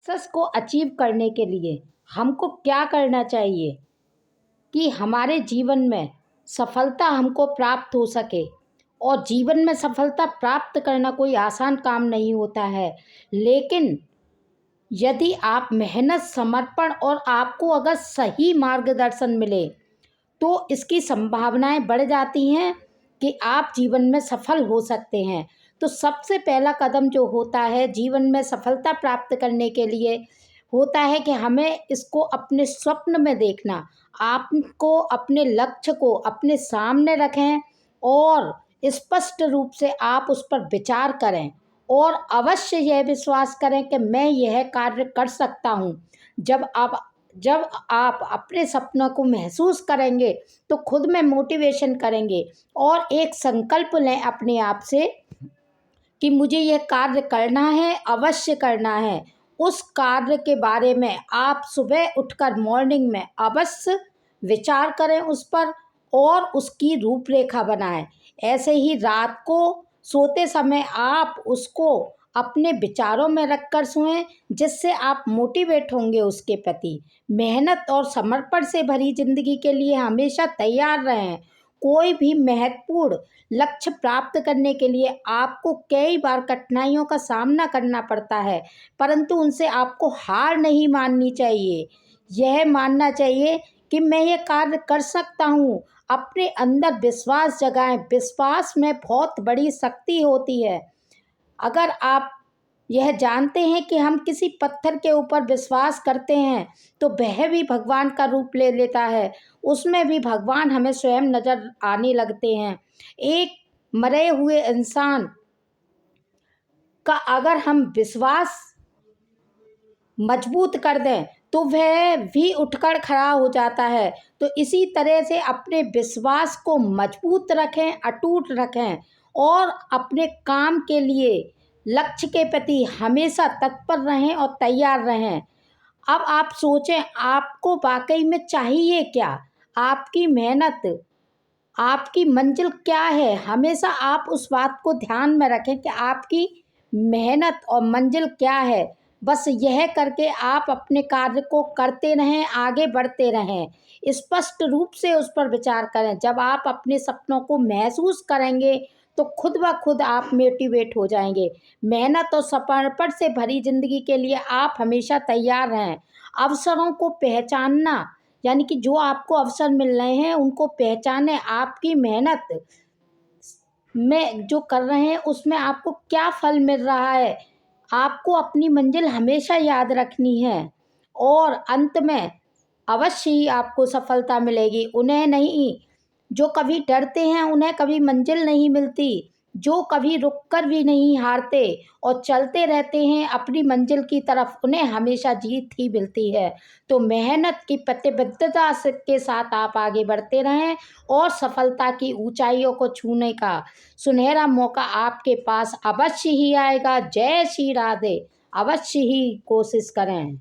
Success को achieve करने के लिए हमको क्या करना चाहिए कि हमारे जीवन में सफलता हमको प्राप्त हो सके। और जीवन में सफलता प्राप्त करना कोई आसान काम नहीं होता है, लेकिन यदि आप मेहनत, समर्पण और आपको अगर सही मार्गदर्शन मिले तो इसकी संभावनाएं बढ़ जाती हैं कि आप जीवन में सफल हो सकते हैं। तो सबसे पहला कदम जो होता है जीवन में सफलता प्राप्त करने के लिए होता है कि हमें इसको अपने स्वप्न में देखना। आपको अपने लक्ष्य को अपने सामने रखें और स्पष्ट रूप से आप उस पर विचार करें और अवश्य यह विश्वास करें कि मैं यह कार्य कर सकता हूँ। जब आप अपने सपनों को महसूस करेंगे तो खुद में मोटिवेशन करेंगे और एक संकल्प लें अपने आप से कि मुझे यह कार्य करना है, अवश्य करना है। उस कार्य के बारे में आप सुबह उठकर मॉर्निंग में अवश्य विचार करें उस पर और उसकी रूपरेखा बनाएं। ऐसे ही रात को सोते समय आप उसको अपने विचारों में रखकर सोएं, जिससे आप मोटिवेट होंगे उसके प्रति। मेहनत और समर्पण से भरी जिंदगी के लिए हमेशा तैयार रहें। कोई भी महत्वपूर्ण लक्ष्य प्राप्त करने के लिए आपको कई बार कठिनाइयों का सामना करना पड़ता है, परंतु उनसे आपको हार नहीं माननी चाहिए। यह मानना चाहिए कि मैं ये कार्य कर सकता हूँ। अपने अंदर विश्वास जगाएं। विश्वास में बहुत बड़ी शक्ति होती है। अगर आप यह जानते हैं कि हम किसी पत्थर के ऊपर विश्वास करते हैं तो वह भी भगवान का रूप ले लेता है। उसमें भी भगवान हमें स्वयं नजर आने लगते हैं। एक मरे हुए इंसान का अगर हम विश्वास मजबूत कर दें तो वह भी उठकर खड़ा हो जाता है। तो इसी तरह से अपने विश्वास को मजबूत रखें, अटूट रखें और अपने काम के लिए लक्ष्य के प्रति हमेशा तत्पर रहें और तैयार रहें। अब आप सोचें आपको वाकई में चाहिए क्या? आपकी मेहनत, आपकी मंजिल क्या है? हमेशा आप उस बात को ध्यान में रखें कि आपकी मेहनत और मंजिल क्या है। बस यह करके आप अपने कार्य को करते रहें, आगे बढ़ते रहें। स्पष्ट रूप से उस पर विचार करें। जब आप अपने सपनों को महसूस करेंगे तो खुद ब खुद आप मोटिवेट हो जाएंगे। मेहनत और समर्पण से भरी जिंदगी के लिए आप हमेशा तैयार रहें। अवसरों को पहचानना, यानी कि जो आपको अवसर मिल रहे हैं उनको पहचानें। आपकी मेहनत में जो कर रहे हैं उसमें आपको क्या फल मिल रहा है। आपको अपनी मंजिल हमेशा याद रखनी है और अंत में अवश्य ही आपको सफलता मिलेगी। उन्हें नहीं, जो कभी डरते हैं उन्हें कभी मंजिल नहीं मिलती। जो कभी रुककर भी नहीं हारते और चलते रहते हैं अपनी मंजिल की तरफ, उन्हें हमेशा जीत ही मिलती है। तो मेहनत की प्रतिबद्धता के साथ आप आगे बढ़ते रहें और सफलता की ऊंचाइयों को छूने का सुनहरा मौका आपके पास अवश्य ही आएगा। जय श्री राधे। अवश्य ही कोशिश करें।